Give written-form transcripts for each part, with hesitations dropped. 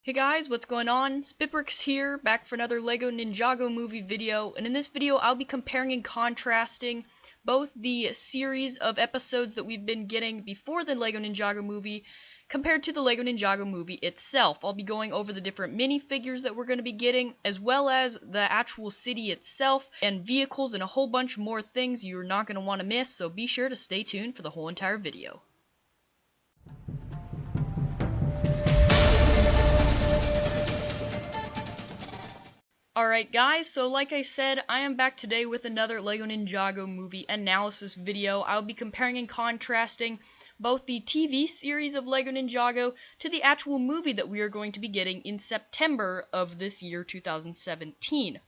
Hey guys, what's going on? SpitBrix here, back for another LEGO Ninjago Movie video, and in this video I'll be comparing and contrasting both the series of episodes that we've been getting before the LEGO Ninjago Movie compared to the LEGO Ninjago Movie itself. I'll be going over the different minifigures that we're going to be getting, as well as the actual city itself, and vehicles, and a whole bunch more things you're not going to want to miss, so be sure to stay tuned for the whole entire video. Alright guys, so like I said, I am back today with another LEGO Ninjago Movie analysis video. I'll be comparing and contrasting both the TV series of LEGO Ninjago to the actual movie that we are going to be getting in September of this year, 2017.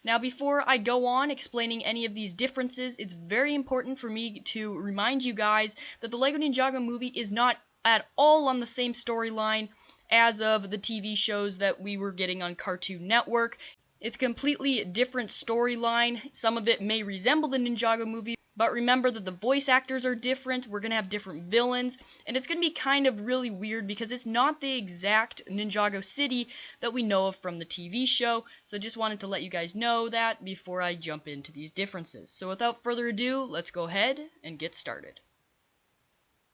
Now before I go on explaining any of these differences, it's very important for me to remind you guys that the LEGO Ninjago Movie is not at all on the same storyline as of the TV shows that we were getting on Cartoon Network. It's a completely different storyline. Some of it may resemble the Ninjago movie, but remember that the voice actors are different, we're going to have different villains, and it's going to be kind of really weird because it's not the exact Ninjago City that we know of from the TV show, so just wanted to let you guys know that before I jump into these differences. So without further ado, let's go ahead and get started.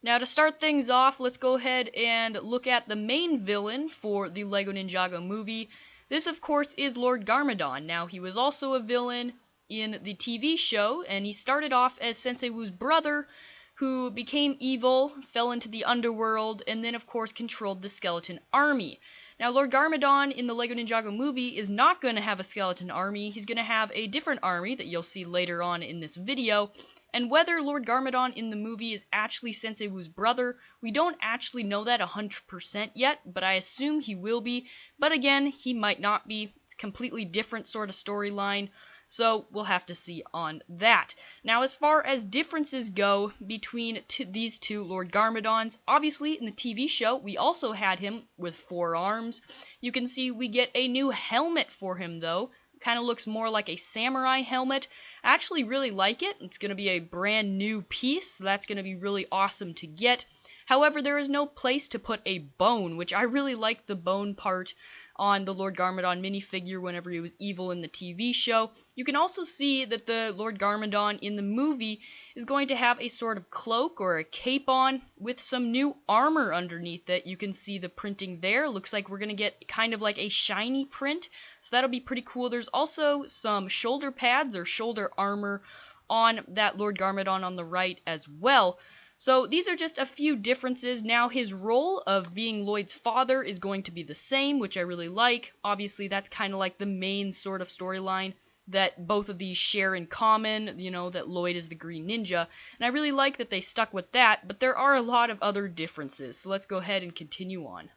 Now to start things off, let's go ahead and look at the main villain for the LEGO Ninjago movie. This, of course, is Lord Garmadon. Now, he was also a villain in the TV show, and he started off as Sensei Wu's brother, who became evil, fell into the underworld, and then, of course, controlled the skeleton army. Now, Lord Garmadon in the LEGO Ninjago movie is not going to have a skeleton army. He's going to have a different army that you'll see later on in this video. And whether Lord Garmadon in the movie is actually Sensei Wu's brother, we don't actually know that 100% yet, but I assume he will be. But again, he might not be. It's a completely different sort of storyline, so we'll have to see on that. Now, as far as differences go between these two Lord Garmadons, obviously in the TV show, we also had him with 4 arms. You can see we get a new helmet for him, though. Kind of looks more like a samurai helmet. I actually really like it. It's going to be a brand new piece, so that's going to be really awesome to get. However, there is no place to put a bone, which I really like the bone part on the Lord Garmadon minifigure whenever he was evil in the TV show. You can also see that the Lord Garmadon in the movie is going to have a sort of cloak or a cape on with some new armor underneath it. You can see the printing there. Looks like we're going to get kind of like a shiny print, so that'll be pretty cool. There's also some shoulder pads or shoulder armor on that Lord Garmadon on the right as well. So these are just a few differences. Now his role of being Lloyd's father is going to be the same, which I really like. Obviously that's kind of like the main sort of storyline that both of these share in common, you know, that Lloyd is the Green Ninja. And I really like that they stuck with that, but there are a lot of other differences. So let's go ahead and continue on.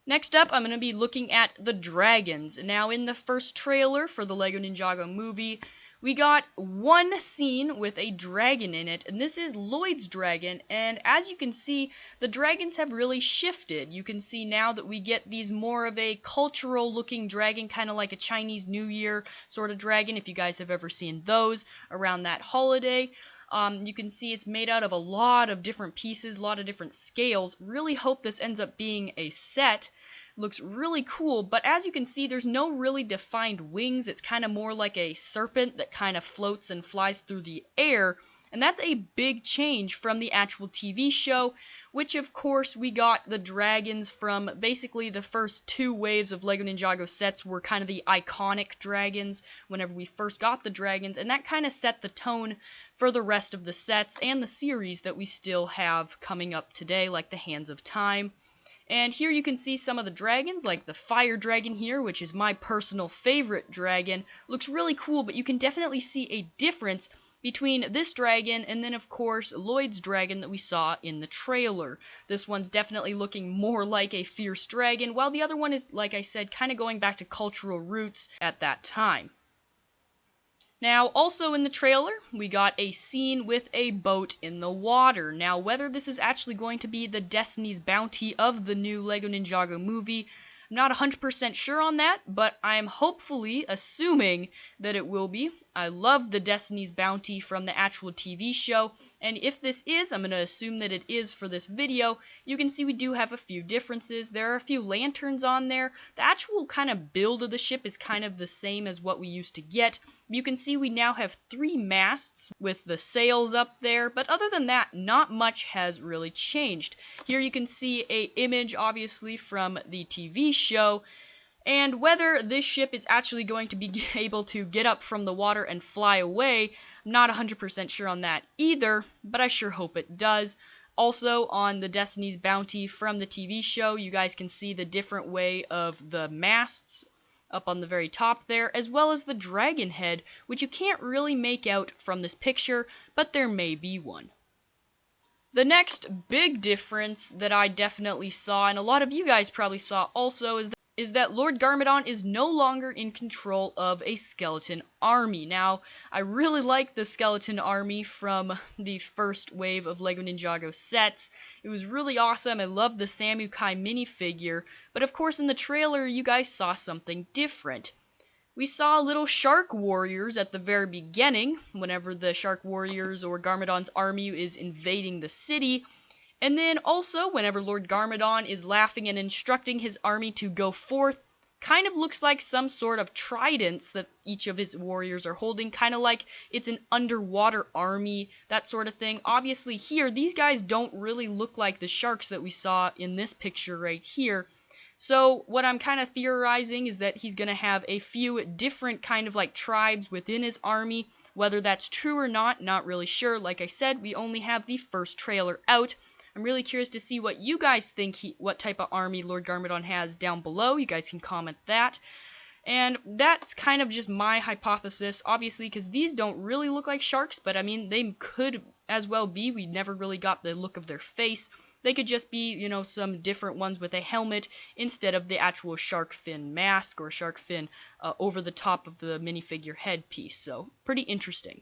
Next up, I'm going to be looking at the dragons. Now in the first trailer for the LEGO Ninjago movie, we got one scene with a dragon in it, and this is Lloyd's dragon, and as you can see, the dragons have really shifted. You can see now that we get these more of a cultural looking dragon, kind of like a Chinese New Year sort of dragon, if you guys have ever seen those around that holiday. You can see it's made out of a lot of different pieces, a lot of different scales. Really hope this ends up being a set. Looks really cool, but as you can see, there's no really defined wings. It's kind of more like a serpent that kind of floats and flies through the air, and that's a big change from the actual TV show, which of course we got the dragons from basically the first 2 waves of LEGO Ninjago sets were kind of the iconic dragons whenever we first got the dragons, and that kind of set the tone for the rest of the sets and the series that we still have coming up today, like the Hands of Time. And here you can see some of the dragons, like the fire dragon here, which is my personal favorite dragon. Looks really cool, but you can definitely see a difference between this dragon and then, of course, Lloyd's dragon that we saw in the trailer. This one's definitely looking more like a fierce dragon, while the other one is, like I said, kind of going back to cultural roots at that time. Now, also in the trailer, we got a scene with a boat in the water. Now, whether this is actually going to be the Destiny's Bounty of the new LEGO Ninjago movie, I'm not 100% sure on that, but I'm hopefully assuming that it will be. I love the Destiny's Bounty from the actual TV show, and if this is, I'm going to assume that it is for this video, you can see we do have a few differences. There are a few lanterns on there. The actual kind of build of the ship is kind of the same as what we used to get. You can see we now have 3 masts with the sails up there, but other than that, not much has really changed. Here you can see an image, obviously, from the TV show, and whether this ship is actually going to be able to get up from the water and fly away, I'm not 100% sure on that either, but I sure hope it does. Also, on the Destiny's Bounty from the TV show, you guys can see the different way of the masts up on the very top there, as well as the dragon head, which you can't really make out from this picture, but there may be one. The next big difference that I definitely saw, and a lot of you guys probably saw also, is that Lord Garmadon is no longer in control of a skeleton army. Now, I really like the skeleton army from the first wave of LEGO Ninjago sets. It was really awesome. I love the Samukai minifigure, but of course in the trailer you guys saw something different. We saw little shark warriors at the very beginning, whenever the shark warriors or Garmadon's army is invading the city. And then also, whenever Lord Garmadon is laughing and instructing his army to go forth, kind of looks like some sort of tridents that each of his warriors are holding, kind of like it's an underwater army, that sort of thing. Obviously here, these guys don't really look like the sharks that we saw in this picture right here. So what I'm kind of theorizing is that he's going to have a few different kind of like tribes within his army. Whether that's true or not really sure. Like I said, we only have the first trailer out. I'm really curious to see what you guys think what type of army Lord Garmadon has down below. You guys can comment that. And that's kind of just my hypothesis, obviously, because these don't really look like sharks, but I mean, they could as well be. We never really got the look of their face. They could just be, you know, some different ones with a helmet instead of the actual shark fin mask or shark fin over the top of the minifigure headpiece. So, pretty interesting.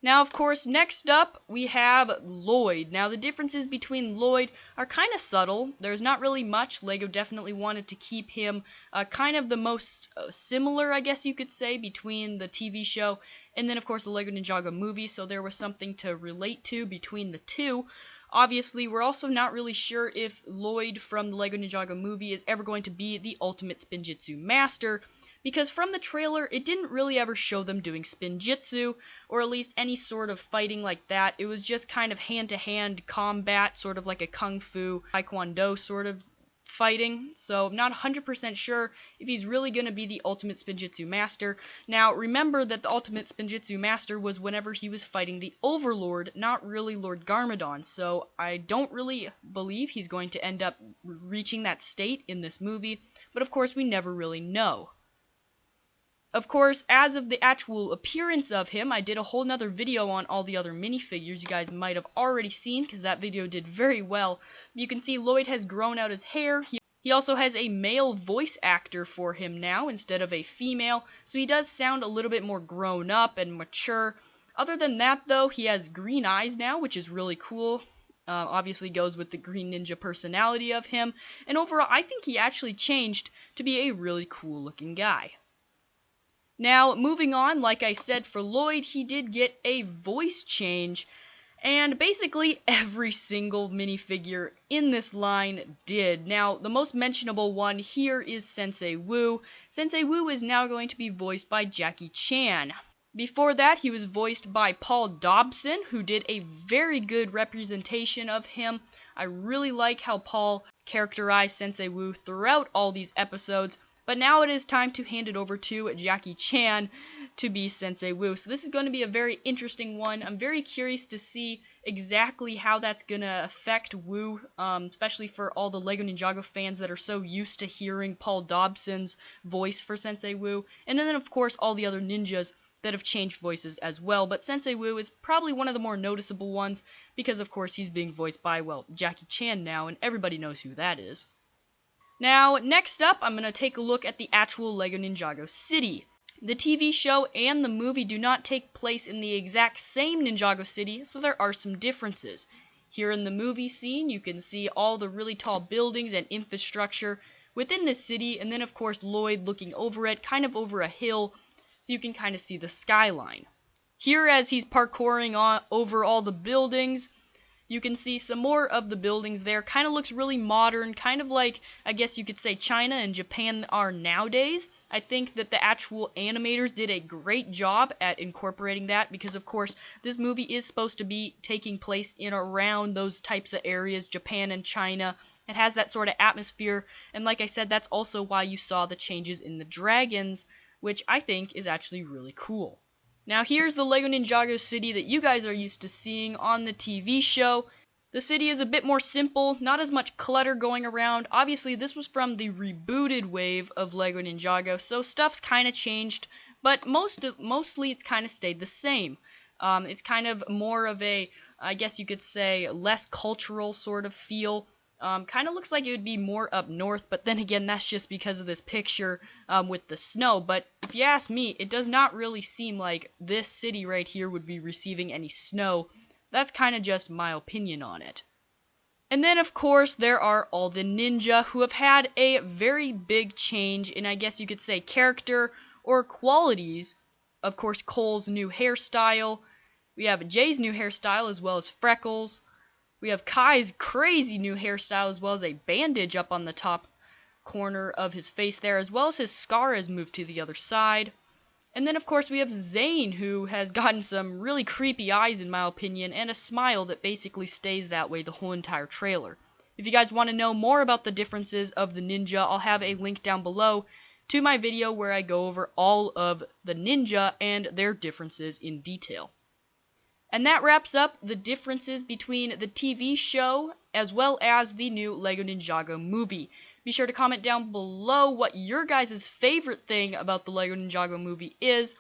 Now, of course, next up, we have Lloyd. Now, the differences between Lloyd are kind of subtle. There's not really much. LEGO definitely wanted to keep him kind of the most similar, I guess you could say, between the TV show and then, of course, the LEGO Ninjago movie, so there was something to relate to between the two. Obviously, we're also not really sure if Lloyd from the LEGO Ninjago movie is ever going to be the ultimate Spinjitzu master, because from the trailer, it didn't really ever show them doing Spinjitzu, or at least any sort of fighting like that. It was just kind of hand-to-hand combat, sort of like a Kung Fu, Taekwondo sort of fighting, so I'm not 100% sure if he's really going to be the ultimate Spinjitzu master. Now, remember that the ultimate Spinjitzu master was whenever he was fighting the Overlord, not really Lord Garmadon, so I don't really believe he's going to end up reaching that state in this movie, but of course we never really know. Of course, as of the actual appearance of him, I did a whole nother video on all the other minifigures you guys might have already seen, because that video did very well. You can see Lloyd has grown out his hair. He also has a male voice actor for him now, instead of a female, so he does sound a little bit more grown up and mature. Other than that, though, he has green eyes now, which is really cool. Obviously goes with the Green Ninja personality of him, and overall, I think he actually changed to be a really cool looking guy. Now, moving on, like I said, for Lloyd, he did get a voice change, and basically every single minifigure in this line did. Now, the most mentionable one here is Sensei Wu. Sensei Wu is now going to be voiced by Jackie Chan. Before that, he was voiced by Paul Dobson, who did a very good representation of him. I really like how Paul characterized Sensei Wu throughout all these episodes. But now it is time to hand it over to Jackie Chan to be Sensei Wu. So this is going to be a very interesting one. I'm very curious to see exactly how that's going to affect Wu, especially for all the LEGO Ninjago fans that are so used to hearing Paul Dobson's voice for Sensei Wu. And then, of course, all the other ninjas that have changed voices as well. But Sensei Wu is probably one of the more noticeable ones because, of course, he's being voiced by, well, Jackie Chan now, and everybody knows who that is. Now, next up, I'm going to take a look at the actual LEGO Ninjago City. The TV show and the movie do not take place in the exact same Ninjago City, so there are some differences. Here in the movie scene, you can see all the really tall buildings and infrastructure within the city, and then of course Lloyd looking over it, kind of over a hill, so you can kind of see the skyline. Here, as he's parkouring over all the buildings, you can see some more of the buildings there. Kind of looks really modern, kind of like, I guess you could say, China and Japan are nowadays. I think that the actual animators did a great job at incorporating that because, of course, this movie is supposed to be taking place in around those types of areas, Japan and China. It has that sort of atmosphere, and like I said, that's also why you saw the changes in the dragons, which I think is actually really cool. Now here's the LEGO Ninjago City that you guys are used to seeing on the TV show. The city is a bit more simple, not as much clutter going around. Obviously this was from the rebooted wave of LEGO Ninjago, so stuff's kind of changed, but mostly it's kind of stayed the same. It's kind of more of a, I guess you could say, less cultural sort of feel. Kind of looks like it would be more up north, but then again, that's just because of this picture with the snow. But if you ask me, it does not really seem like this city right here would be receiving any snow. That's kind of just my opinion on it. And then, of course, there are all the ninja who have had a very big change in, I guess you could say, character or qualities. Of course, Cole's new hairstyle. We have Jay's new hairstyle as well as freckles. We have Kai's crazy new hairstyle as well as a bandage up on the top corner of his face there, as well as his scar has moved to the other side. And then of course we have Zane, who has gotten some really creepy eyes in my opinion, and a smile that basically stays that way the whole entire trailer. If you guys want to know more about the differences of the ninja, I'll have a link down below to my video where I go over all of the ninja and their differences in detail. And that wraps up the differences between the TV show as well as the new LEGO Ninjago movie. Be sure to comment down below what your guys' favorite thing about the LEGO Ninjago movie is.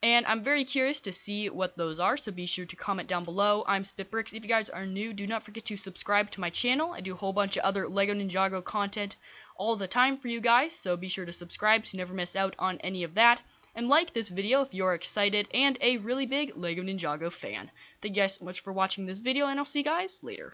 And I'm very curious to see what those are, so be sure to comment down below. I'm SpitBrix. If you guys are new, do not forget to subscribe to my channel. I do a whole bunch of other LEGO Ninjago content all the time for you guys, so be sure to subscribe to never miss out on any of that. And like this video if you're excited and a really big LEGO Ninjago fan. Thank you guys so much for watching this video, and I'll see you guys later.